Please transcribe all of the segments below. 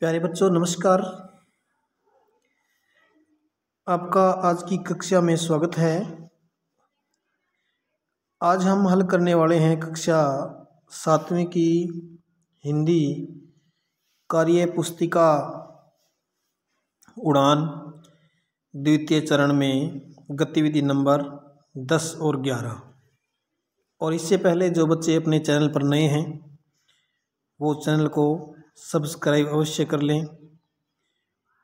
प्यारे बच्चों नमस्कार। आपका आज की कक्षा में स्वागत है। आज हम हल करने वाले हैं कक्षा 7वीं की हिंदी कार्य पुस्तिका उड़ान द्वितीय चरण में गतिविधि नंबर 10 और 11। और इससे पहले जो बच्चे अपने चैनल पर नए हैं वो चैनल को सब्सक्राइब अवश्य कर लें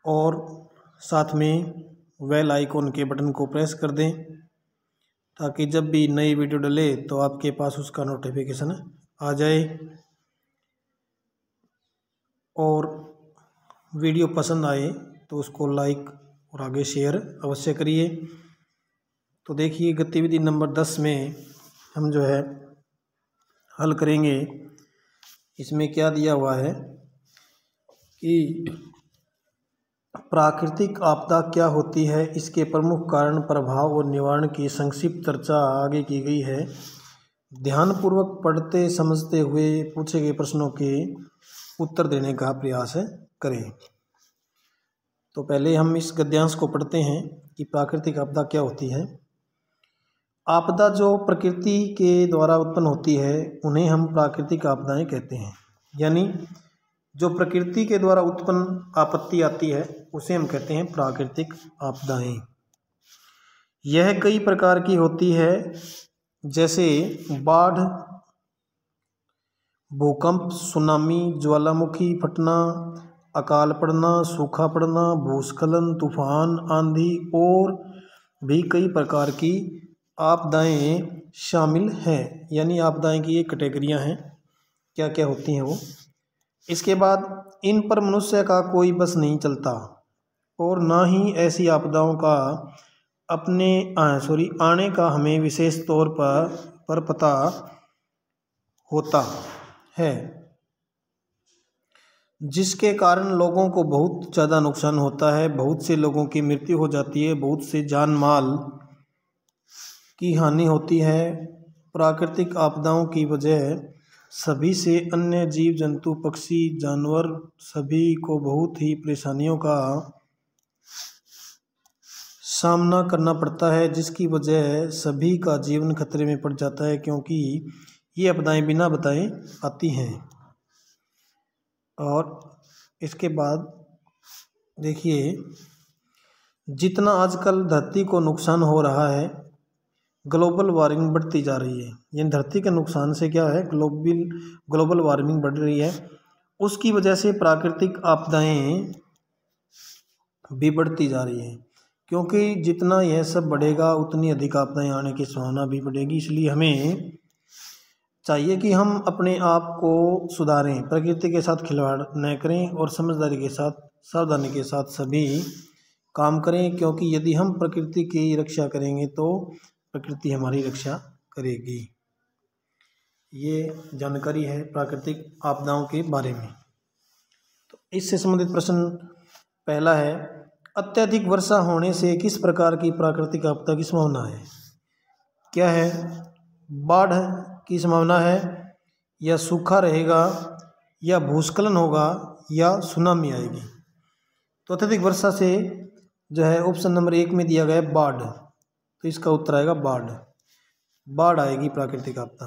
और साथ में बेल आइकॉन के बटन को प्रेस कर दें ताकि जब भी नई वीडियो डले तो आपके पास उसका नोटिफिकेशन आ जाए। और वीडियो पसंद आए तो उसको लाइक और आगे शेयर अवश्य करिए। तो देखिए गतिविधि नंबर 10 में हम जो है हल करेंगे। इसमें क्या दिया हुआ है कि प्राकृतिक आपदा क्या होती है, इसके प्रमुख कारण, प्रभाव और निवारण की संक्षिप्त चर्चा आगे की गई है। ध्यानपूर्वक पढ़ते समझते हुए पूछे गए प्रश्नों के उत्तर देने का प्रयास करें। तो पहले हम इस गद्यांश को पढ़ते हैं कि प्राकृतिक आपदा क्या होती है। आपदा जो प्रकृति के द्वारा उत्पन्न होती है उन्हें हम प्राकृतिक आपदाएं कहते हैं। यानी जो प्रकृति के द्वारा उत्पन्न आपत्ति आती है उसे हम कहते हैं प्राकृतिक आपदाएं। यह कई प्रकार की होती है, जैसे बाढ़, भूकंप, सुनामी, ज्वालामुखी फटना, अकाल पड़ना, सूखा पड़ना, भूस्खलन, तूफान, आंधी और भी कई प्रकार की आपदाएं शामिल हैं। यानी आपदाएं की ये कैटेगरियां हैं, क्या क्या होती हैं वो। इसके बाद इन पर मनुष्य का कोई बस नहीं चलता और ना ही ऐसी आपदाओं का आने का हमें विशेष तौर पर पता होता है, जिसके कारण लोगों को बहुत ज़्यादा नुकसान होता है। बहुत से लोगों की मृत्यु हो जाती है, बहुत से जान माल की हानि होती है। प्राकृतिक आपदाओं की वजह सभी से अन्य जीव जंतु, पक्षी, जानवर सभी को बहुत ही परेशानियों का सामना करना पड़ता है, जिसकी वजह सभी का जीवन खतरे में पड़ जाता है, क्योंकि ये आपदाएं बिना बताए आती हैं। और इसके बाद देखिए जितना आजकल धरती को नुकसान हो रहा है, ग्लोबल वार्मिंग बढ़ती जा रही है। ये धरती के नुकसान से क्या है, ग्लोबल वार्मिंग बढ़ रही है। उसकी वजह से प्राकृतिक आपदाएं भी बढ़ती जा रही हैं, क्योंकि जितना यह सब बढ़ेगा उतनी अधिक आपदाएं आने की संभावना भी बढ़ेगी। इसलिए हमें चाहिए कि हम अपने आप को सुधारें, प्रकृति के साथ खिलवाड़ न करें और समझदारी के साथ, सावधानी के साथ सभी काम करें, क्योंकि यदि हम प्रकृति की रक्षा करेंगे तो प्रकृति हमारी रक्षा करेगी। ये जानकारी है प्राकृतिक आपदाओं के बारे में। तो इससे संबंधित प्रश्न पहला है, अत्यधिक वर्षा होने से किस प्रकार की प्राकृतिक आपदा की संभावना है? क्या है? बाढ़ की संभावना है, या सूखा रहेगा, या भूस्खलन होगा, या सुनामी आएगी। तो अत्यधिक वर्षा से जो है ऑप्शन नंबर 1 में दिया गया है बाढ़, तो इसका उत्तर आएगा बाढ़ आएगी प्राकृतिक आपदा।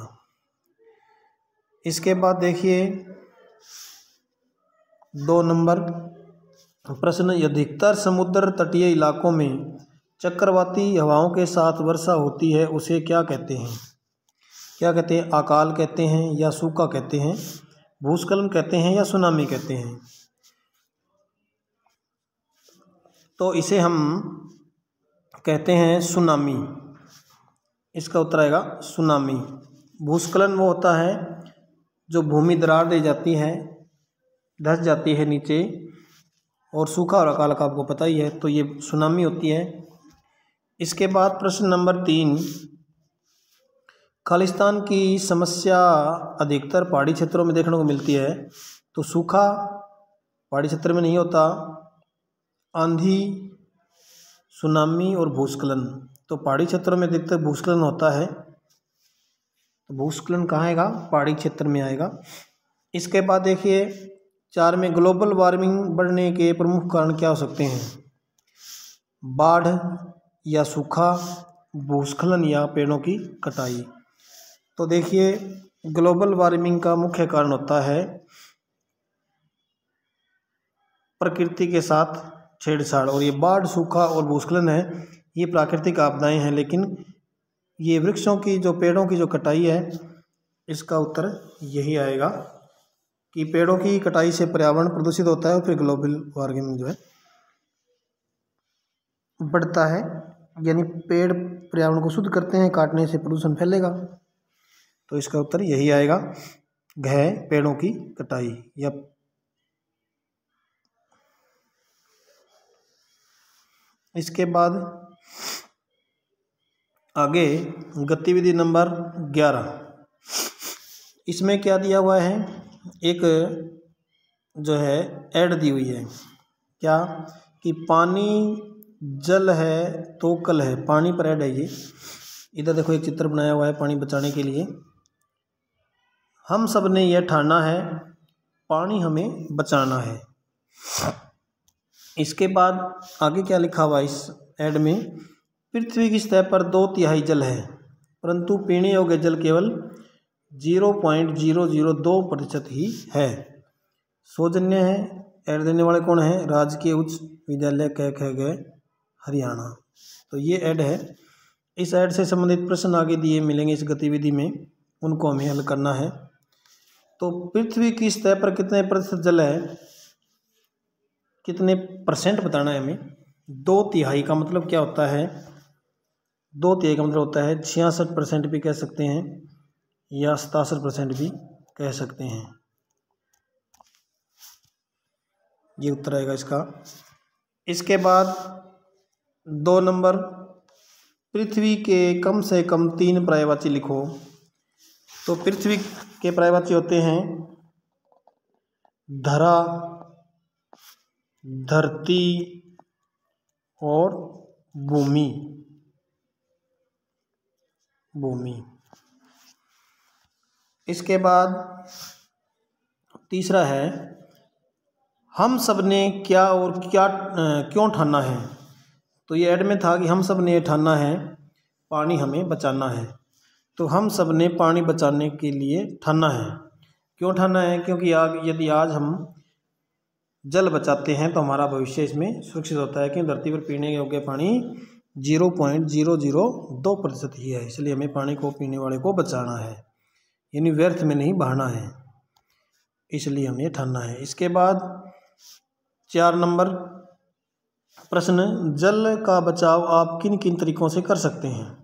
इसके बाद देखिए 2 नंबर प्रश्न, अधिकतर समुद्र तटीय इलाकों में चक्रवाती हवाओं के साथ वर्षा होती है, उसे क्या कहते हैं? क्या कहते हैं? अकाल कहते हैं, या सूखा कहते हैं, भूस्खलन कहते हैं, या सुनामी कहते हैं? तो इसे हम कहते हैं सुनामी। इसका उत्तर आएगा सुनामी। भूस्खलन वो होता है जो भूमि दरार दे जाती है, धंस जाती है नीचे, और सूखा और अकाल का आपको पता ही है, तो ये सुनामी होती है। इसके बाद प्रश्न नंबर 3, खालिस्तान की समस्या अधिकतर पहाड़ी क्षेत्रों में देखने को मिलती है, तो सूखा पहाड़ी क्षेत्र में नहीं होता, आंधी, सुनामी और भूस्खलन तो पहाड़ी क्षेत्रों में अधिकतर भूस्खलन होता है। तो भूस्खलन कहाँ आएगा? पहाड़ी क्षेत्र में आएगा। इसके बाद देखिए 4 में ग्लोबल वार्मिंग बढ़ने के प्रमुख कारण क्या हो सकते हैं? बाढ़ या सूखा, भूस्खलन या पेड़ों की कटाई। तो देखिए, ग्लोबल वार्मिंग का मुख्य कारण होता है प्रकृति के साथ छेड़छाड़, और ये बाढ़, सूखा और भूस्खलन है, ये प्राकृतिक आपदाएं हैं। लेकिन ये वृक्षों की जो पेड़ों की जो कटाई है, इसका उत्तर यही आएगा कि पेड़ों की कटाई से पर्यावरण प्रदूषित होता है और फिर ग्लोबल वार्मिंग जो है बढ़ता है। यानी पेड़ पर्यावरण को शुद्ध करते हैं, काटने से प्रदूषण फैलेगा। तो इसका उत्तर यही आएगा, घ, पेड़ों की कटाई। या इसके बाद आगे गतिविधि नंबर 11, इसमें क्या दिया हुआ है? एक जो है ऐड दी हुई है, क्या कि पानी जल है तो कल है, पानी पर ऐड है ये। इधर देखो एक चित्र बनाया हुआ है पानी बचाने के लिए। हम सब ने यह ठाना है, पानी हमें बचाना है। इसके बाद आगे क्या लिखा हुआ है इस ऐड में? पृथ्वी की सतह पर 2/3 जल है, परंतु पीने योग्य जल केवल 0.002% ही है। सौजन्य है, ऐड देने वाले कौन है? राजकीय उच्च विद्यालय क हरियाणा। तो ये ऐड है। इस ऐड से संबंधित प्रश्न आगे दिए मिलेंगे इस गतिविधि में, उनको हमें हल करना है। तो पृथ्वी की सतह पर कितने प्रतिशत जल है, कितने परसेंट बताना है हमें। 2/3 का मतलब क्या होता है? 2/3 का मतलब होता है 66% भी कह सकते हैं या 67% भी कह सकते हैं। ये उत्तर आएगा इसका। इसके बाद 2 नंबर, पृथ्वी के कम से कम 3 पर्यायवाची लिखो। तो पृथ्वी के पर्यायवाची होते हैं धरा, धरती और भूमि। इसके बाद तीसरा है, हम सब ने क्या और क्या क्यों ठाना है। तो ये ऐड में था कि हम सब ने ये ठाना है, पानी हमें बचाना है। तो हम सब ने पानी बचाने के लिए ठाना है। क्यों ठाना है? क्योंकि यदि आज हम जल बचाते हैं तो हमारा भविष्य इसमें सुरक्षित होता है कि धरती पर पीने योग्य पानी 0.002% ही है। इसलिए हमें पानी को पीने वाले को बचाना है, यानी व्यर्थ में नहीं बहाना है, इसलिए हमें ये ठानना है। इसके बाद 4 नंबर प्रश्न, जल का बचाव आप किन किन तरीकों से कर सकते हैं।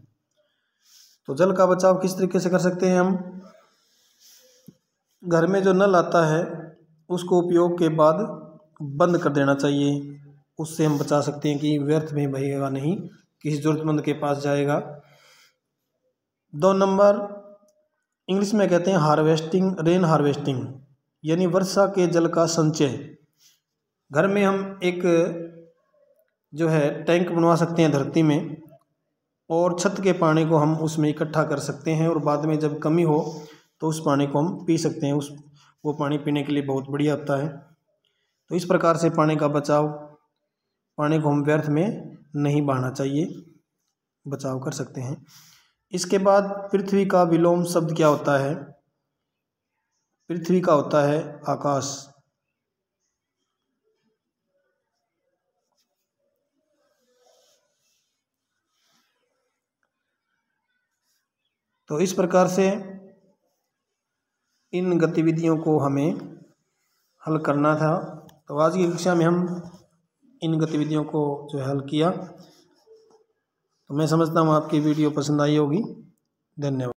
तो जल का बचाव किस तरीके से कर सकते हैं हम? घर में जो नल आता है उसको उपयोग के बाद बंद कर देना चाहिए, उससे हम बचा सकते हैं कि व्यर्थ में बहेगा नहीं, किसी ज़रूरतमंद के पास जाएगा। 2 नंबर, इंग्लिश में कहते हैं हार्वेस्टिंग, रेन हार्वेस्टिंग, यानी वर्षा के जल का संचय। घर में हम एक जो है टैंक बनवा सकते हैं धरती में, और छत के पानी को हम उसमें इकट्ठा कर सकते हैं, और बाद में जब कमी हो तो उस पानी को हम पी सकते हैं। वो पानी पीने के लिए बहुत बढ़िया होता है। तो इस प्रकार से पानी का बचाव, पानी को हम व्यर्थ में नहीं बहाना चाहिए, बचाव कर सकते हैं। इसके बाद पृथ्वी का विलोम शब्द क्या होता है? पृथ्वी का होता है आकाश। तो इस प्रकार से इन गतिविधियों को हमें हल करना था। तो आज की कक्षा में हम इन गतिविधियों को जो हल किया। तो मैं समझता हूँ आपकी वीडियो पसंद आई होगी। धन्यवाद।